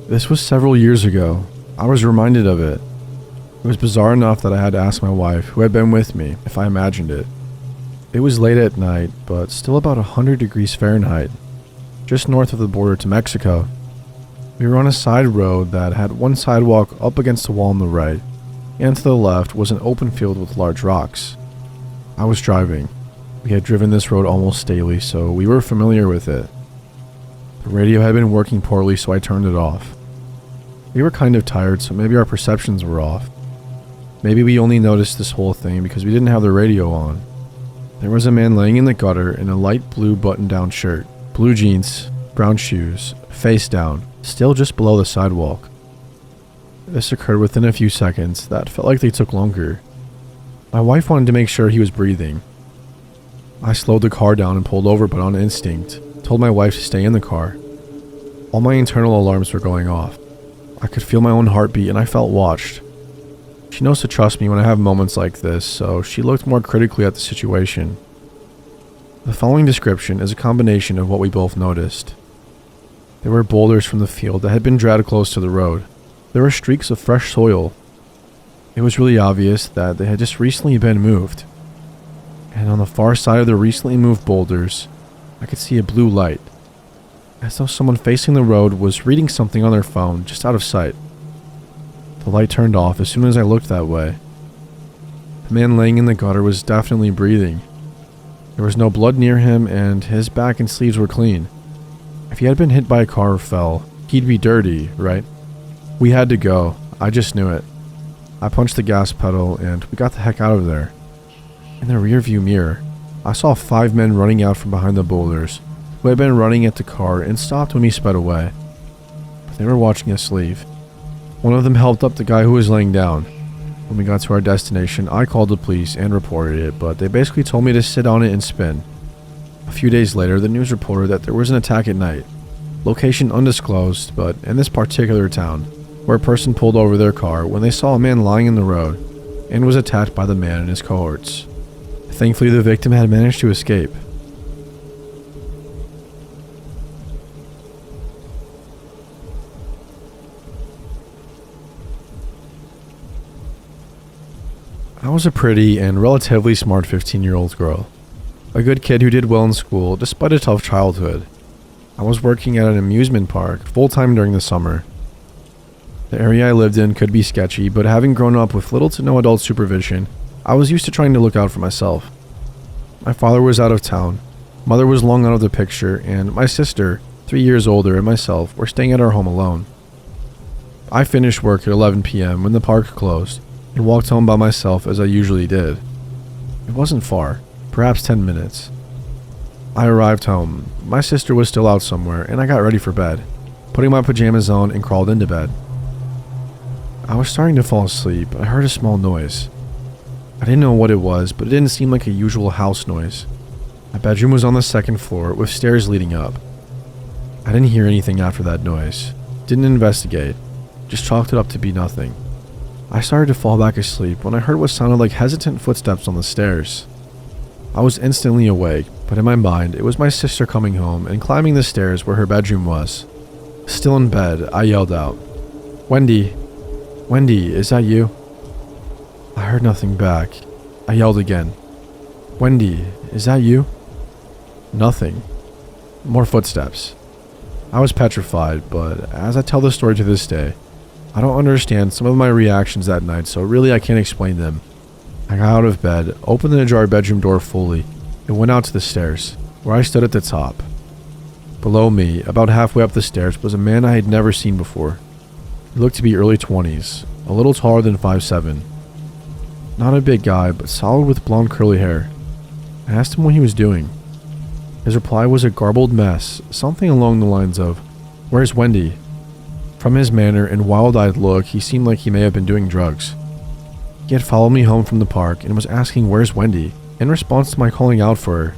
This was several years ago. I was reminded of it. It was bizarre enough that I had to ask my wife, who had been with me, if I imagined it. It was late at night, but still about 100 degrees Fahrenheit, just north of the border to Mexico. We were on a side road that had one sidewalk up against the wall on the right, and to the left was an open field with large rocks. I was driving. We had driven this road almost daily, so we were familiar with it. The radio had been working poorly, so I turned it off. We were kind of tired, so maybe our perceptions were off. Maybe we only noticed this whole thing because we didn't have the radio on. There was a man laying in the gutter in a light blue button-down shirt, blue jeans, brown shoes, face down, still just below the sidewalk. This occurred within a few seconds that felt like they took longer. My wife wanted to make sure he was breathing. I slowed the car down and pulled over, but on instinct, told my wife to stay in the car. All my internal alarms were going off. I could feel my own heartbeat and I felt watched. She knows to trust me when I have moments like this, so she looked more critically at the situation. The following description is a combination of what we both noticed. There were boulders from the field that had been dragged close to the road. There were streaks of fresh soil. It was really obvious that they had just recently been moved. And on the far side of the recently moved boulders, I could see a blue light, as though someone facing the road was reading something on their phone just out of sight. The light turned off as soon as I looked that way. The man laying in the gutter was definitely breathing. There was no blood near him, and his back and sleeves were clean. If he had been hit by a car or fell, he'd be dirty, right? We had to go. I just knew it. I punched the gas pedal, and we got the heck out of there. In the rearview mirror, I saw 5 men running out from behind the boulders, who had been running at the car and stopped when we sped away. But they were watching us leave. One of them helped up the guy who was laying down. When we got to our destination, I called the police and reported it, but they basically told me to sit on it and spin. A few days later, the news reported that there was an attack at night. Location undisclosed, but in this particular town, where a person pulled over their car when they saw a man lying in the road and was attacked by the man and his cohorts. Thankfully, the victim had managed to escape. I was a pretty and relatively smart 15-year-old girl. A good kid who did well in school despite a tough childhood. I was working at an amusement park full-time during the summer. The area I lived in could be sketchy, but having grown up with little to no adult supervision, I was used to trying to look out for myself. My father was out of town, mother was long out of the picture, and my sister, 3 years older, and myself were staying at our home alone. I finished work at 11 p.m. when the park closed, and walked home by myself as I usually did. It wasn't far, perhaps 10 minutes. I arrived home. My sister was still out somewhere, and I got ready for bed, putting my pajamas on and crawled into bed. I was starting to fall asleep, but I heard a small noise. I didn't know what it was, but it didn't seem like a usual house noise. My bedroom was on the second floor, with stairs leading up. I didn't hear anything after that noise. Didn't investigate. Just chalked it up to be nothing. I started to fall back asleep when I heard what sounded like hesitant footsteps on the stairs. I was instantly awake, but in my mind, it was my sister coming home and climbing the stairs where her bedroom was. Still in bed, I yelled out, "Wendy! Wendy, is that you?" I heard nothing back. I yelled again, "Wendy, is that you?" Nothing. More footsteps. I was petrified, but as I tell the story to this day, I don't understand some of my reactions that night, so really I can't explain them. I got out of bed, opened the ajar bedroom door fully, and went out to the stairs, where I stood at the top. Below me, about halfway up the stairs, was a man I had never seen before. He looked to be early 20s, a little taller than 5'7". Not a big guy, but solid with blonde curly hair. I asked him what he was doing. His reply was a garbled mess, something along the lines of, "Where's Wendy?" From his manner and wild-eyed look, he seemed like he may have been doing drugs. He had followed me home from the park and was asking "Where's Wendy?" in response to my calling out for her.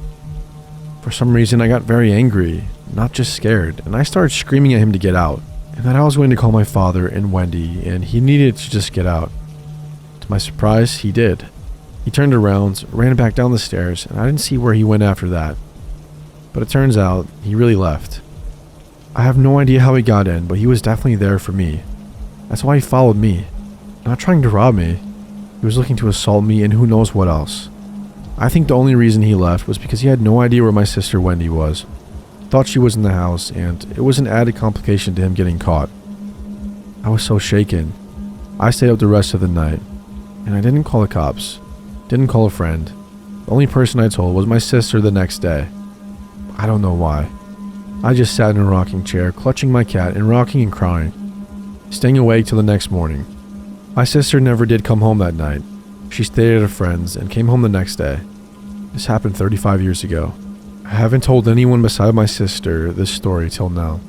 For some reason, I got very angry, not just scared, and I started screaming at him to get out, and that I was going to call my father and Wendy, and he needed to just get out. To my surprise, he did. He turned around, ran back down the stairs, and I didn't see where he went after that. But it turns out, he really left. I have no idea how he got in, but he was definitely there for me. That's why he followed me. Not trying to rob me. He was looking to assault me and who knows what else. I think the only reason he left was because he had no idea where my sister Wendy was. Thought she was in the house, and it was an added complication to him getting caught. I was so shaken. I stayed up the rest of the night, and I didn't call the cops. Didn't call a friend. The only person I told was my sister the next day. I don't know why. I just sat in a rocking chair, clutching my cat and rocking and crying, staying awake till the next morning. My sister never did come home that night. She stayed at a friend's and came home the next day. This happened 35 years ago. I haven't told anyone beside my sister this story till now.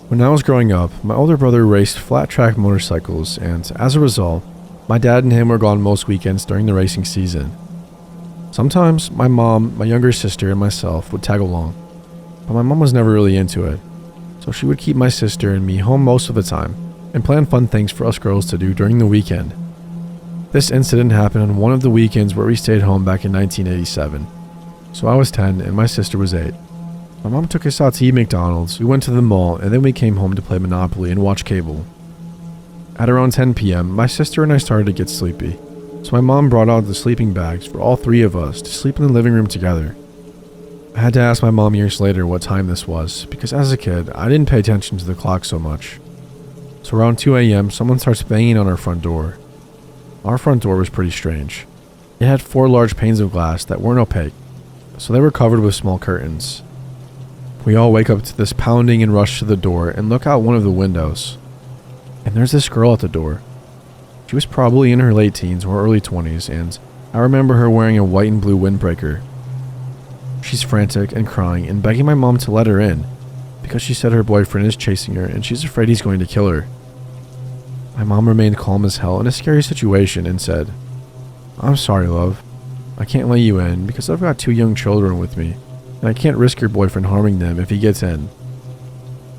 When I was growing up, my older brother raced flat track motorcycles, and as a result, my dad and him were gone most weekends during the racing season. Sometimes my mom, my younger sister, and myself would tag along, but my mom was never really into it, so she would keep my sister and me home most of the time and plan fun things for us girls to do during the weekend. This incident happened on one of the weekends where we stayed home back in 1987. So I was 10 and my sister was 8. My mom took us out to eat McDonald's, we went to the mall, and then we came home to play Monopoly and watch cable. At around 10 p.m., my sister and I started to get sleepy, so my mom brought out the sleeping bags for all 3 of us to sleep in the living room together. I had to ask my mom years later what time this was, because as a kid, I didn't pay attention to the clock so much. So around 2 a.m., someone starts banging on our front door. Our front door was pretty strange. It had 4 large panes of glass that weren't opaque, so they were covered with small curtains. We all wake up to this pounding and rush to the door and look out one of the windows. And there's this girl at the door. She was probably in her late teens or early 20s, and I remember her wearing a white and blue windbreaker. She's frantic and crying and begging my mom to let her in, because she said her boyfriend is chasing her and she's afraid he's going to kill her. My mom remained calm as hell in a scary situation and said, "I'm sorry, love. I can't let you in because I've got 2 young children with me, and I can't risk your boyfriend harming them if he gets in.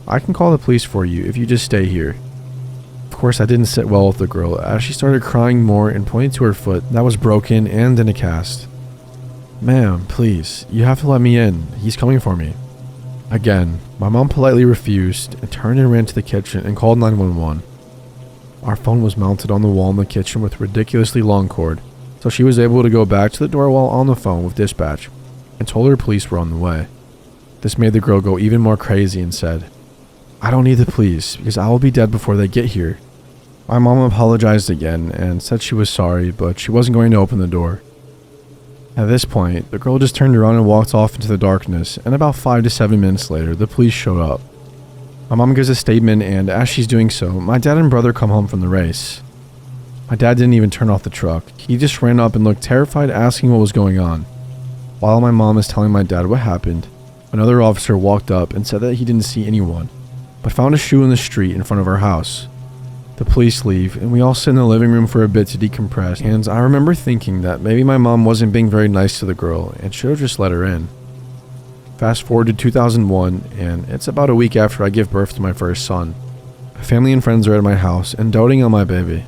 I can call the police for you if you just stay here." Of course, I didn't sit well with the girl as she started crying more and pointed to her foot that was broken and in a cast. "Ma'am, please, you have to let me in. He's coming for me." Again, my mom politely refused and turned and ran to the kitchen and called 911. Our phone was mounted on the wall in the kitchen with a ridiculously long cord, so she was able to go back to the door while on the phone with dispatch and told her police were on the way. This made the girl go even more crazy and said, "I don't need the police because I will be dead before they get here." My mom apologized again and said she was sorry, but she wasn't going to open the door. At this point, the girl just turned around and walked off into the darkness, and about 5 to 7 minutes later, the police showed up. My mom gives a statement, and as she's doing so, my dad and brother come home from the race. My dad didn't even turn off the truck. He just ran up and looked terrified, asking what was going on. While my mom is telling my dad what happened, another officer walked up and said that he didn't see anyone, but found a shoe in the street in front of our house. The police leave, and we all sit in the living room for a bit to decompress, and I remember thinking that maybe my mom wasn't being very nice to the girl and should have just let her in. Fast forward to 2001, and it's about a week after I give birth to my first son. Family and friends are at my house and doting on my baby.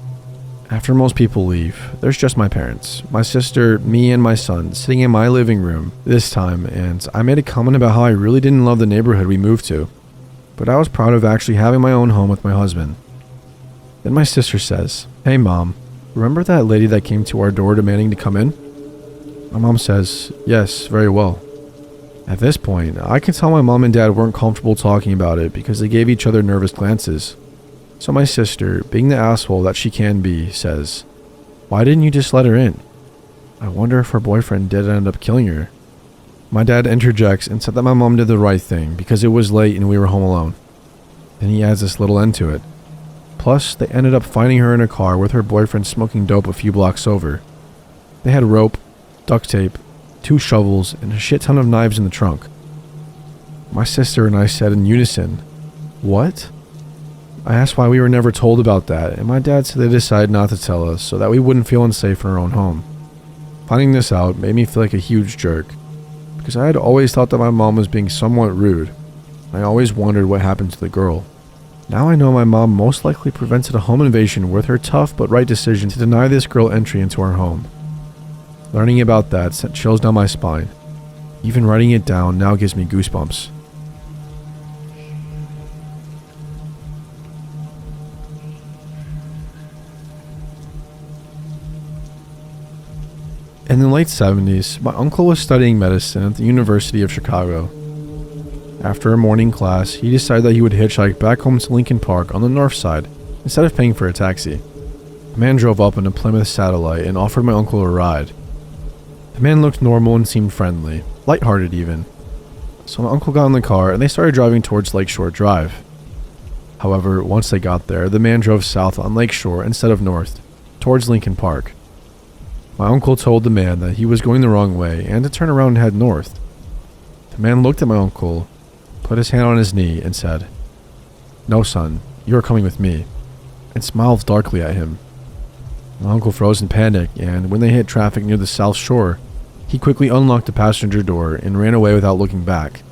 After most people leave, there's just my parents, my sister, me, and my son sitting in my living room this time, and I made a comment about how I really didn't love the neighborhood we moved to, but I was proud of actually having my own home with my husband. Then my sister says, "Hey mom, remember that lady that came to our door demanding to come in?" My mom says, "Yes, very well." At this point, I could tell my mom and dad weren't comfortable talking about it because they gave each other nervous glances. So my sister, being the asshole that she can be, says, "Why didn't you just let her in? I wonder if her boyfriend did end up killing her." My dad interjects and said that my mom did the right thing because it was late and we were home alone. Then he adds this little end to it. Plus, they ended up finding her in a car with her boyfriend smoking dope a few blocks over. They had rope, duct tape, 2 shovels, and a shit ton of knives in the trunk. My sister and I said in unison, "What?" I asked why we were never told about that, and my dad said they decided not to tell us so that we wouldn't feel unsafe in our own home. Finding this out made me feel like a huge jerk, because I had always thought that my mom was being somewhat rude. I always wondered what happened to the girl. Now I know my mom most likely prevented a home invasion with her tough but right decision to deny this girl entry into our home. Learning about that sent chills down my spine. Even writing it down now gives me goosebumps. In the late 70s, my uncle was studying medicine at the University of Chicago. After a morning class, he decided that he would hitchhike back home to Lincoln Park on the north side instead of paying for a taxi. A man drove up in a Plymouth Satellite and offered my uncle a ride. The man looked normal and seemed friendly, lighthearted even. So my uncle got in the car and they started driving towards Lakeshore Drive. However, once they got there, the man drove south on Lakeshore instead of north, towards Lincoln Park. My uncle told the man that he was going the wrong way and to turn around and head north. The man looked at my uncle, put his hand on his knee, and said, "No, son, you are coming with me," and smiled darkly at him. My uncle froze in panic, and when they hit traffic near the South Shore, he quickly unlocked the passenger door and ran away without looking back.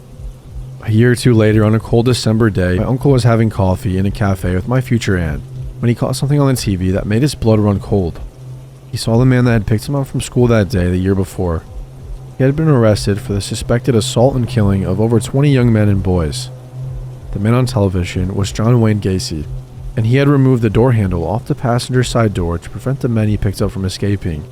A year or two later, on a cold December day, my uncle was having coffee in a cafe with my future aunt when he caught something on the TV that made his blood run cold. He saw the man that had picked him up from school that day the year before. He had been arrested for the suspected assault and killing of over 20 young men and boys. The man on television was John Wayne Gacy, and he had removed the door handle off the passenger side door to prevent the men he picked up from escaping.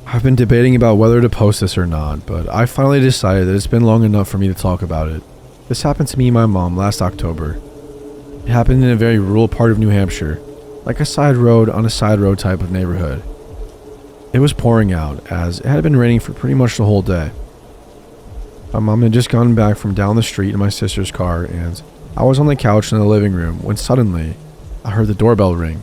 I've been debating about whether to post this or not, but I finally decided that it's been long enough for me to talk about it. This happened to me and my mom last October. It happened in a very rural part of New Hampshire, like a side road on a side road type of neighborhood. It was pouring out, as it had been raining for pretty much the whole day. My mom had just gotten back from down the street in my sister's car, and I was on the couch in the living room when suddenly I heard the doorbell ring.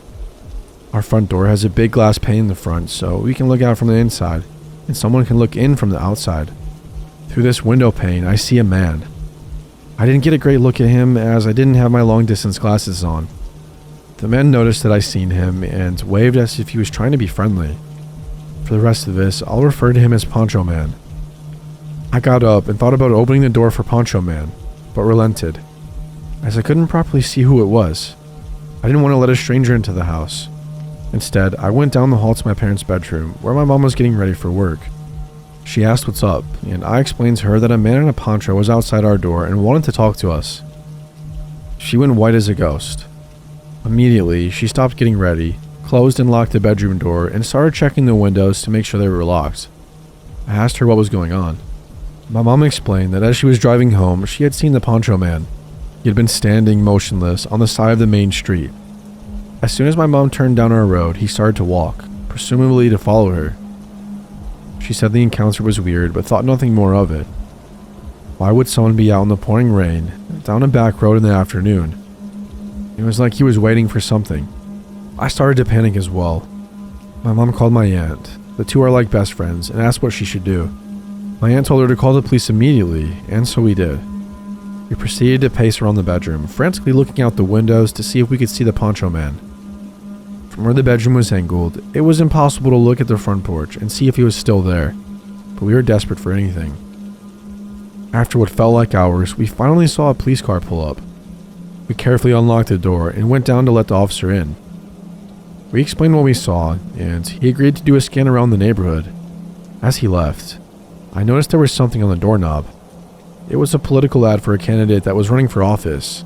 Our front door has a big glass pane in the front, so we can look out from the inside, and someone can look in from the outside. Through this window pane, I see a man. I didn't get a great look at him as I didn't have my long-distance glasses on. The man noticed that I seen him and waved as if he was trying to be friendly. For the rest of this, I'll refer to him as Poncho Man. I got up and thought about opening the door for Poncho Man, but relented, as I couldn't properly see who it was. I didn't want to let a stranger into the house. Instead, I went down the hall to my parents' bedroom, where my mom was getting ready for work. She asked what's up, and I explained to her that a man in a poncho was outside our door and wanted to talk to us. She went white as a ghost. Immediately, she stopped getting ready, closed and locked the bedroom door, and started checking the windows to make sure they were locked. I asked her what was going on. My mom explained that as she was driving home, she had seen the Poncho Man. He had been standing motionless on the side of the main street. As soon as my mom turned down our road, he started to walk, presumably to follow her. She said the encounter was weird, but thought nothing more of it. Why would someone be out in the pouring rain, down a back road in the afternoon? It was like he was waiting for something. I started to panic as well. My mom called my aunt. The two are like best friends, and asked what she should do. My aunt told her to call the police immediately, and so we did. We proceeded to pace around the bedroom, frantically looking out the windows to see if we could see the Poncho Man. From where the bedroom was angled, it was impossible to look at the front porch and see if he was still there, but we were desperate for anything. After what felt like hours, we finally saw a police car pull up. We carefully unlocked the door and went down to let the officer in. We explained what we saw, and he agreed to do a scan around the neighborhood. As he left, I noticed there was something on the doorknob. It was a political ad for a candidate that was running for office.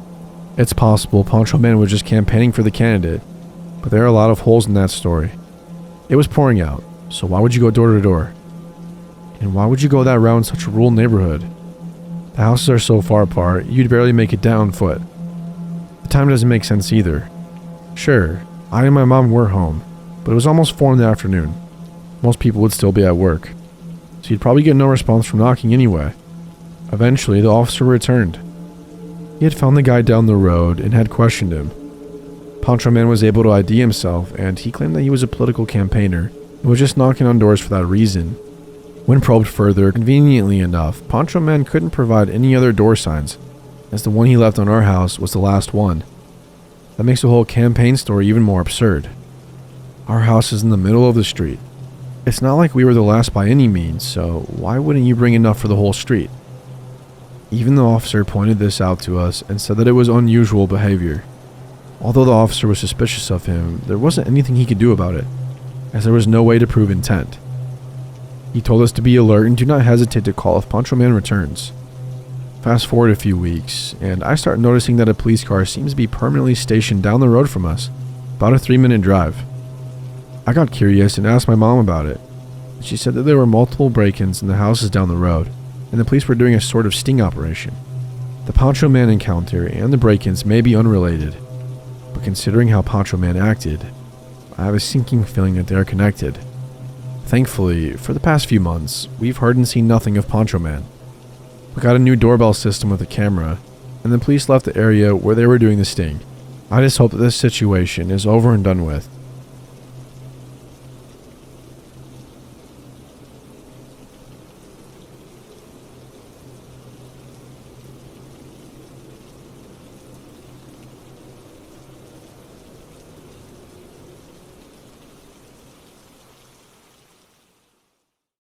It's possible Poncho Man was just campaigning for the candidate, but there are a lot of holes in that story. It was pouring out, so why would you go door to door? And why would you go that route in such a rural neighborhood? The houses are so far apart, you'd barely make it down on foot. The time doesn't make sense either. Sure, I and my mom were home, but it was almost 4 in the afternoon. Most people would still be at work, so you'd probably get no response from knocking anyway. Eventually, the officer returned. He had found the guy down the road and had questioned him. Poncho Man was able to ID himself, and he claimed that he was a political campaigner and was just knocking on doors for that reason. When probed further, conveniently enough, Poncho Man couldn't provide any other door signs, as the one he left on our house was the last one. That makes the whole campaign story even more absurd. Our house is in the middle of the street. It's not like we were the last by any means, so why wouldn't you bring enough for the whole street? Even the officer pointed this out to us and said that it was unusual behavior. Although the officer was suspicious of him, there wasn't anything he could do about it, as there was no way to prove intent. He told us to be alert and do not hesitate to call if Poncho Man returns. Fast forward a few weeks, and I start noticing that a police car seems to be permanently stationed down the road from us, about a 3-minute drive. I got curious and asked my mom about it. She said that there were multiple break-ins in the houses down the road, and the police were doing a sort of sting operation. The Poncho Man encounter and the break-ins may be unrelated, but considering how Poncho Man acted, I have a sinking feeling that they are connected. Thankfully, for the past few months, we've heard and seen nothing of Poncho Man. We got a new doorbell system with a camera, and the police left the area where they were doing the sting. I just hope that this situation is over and done with,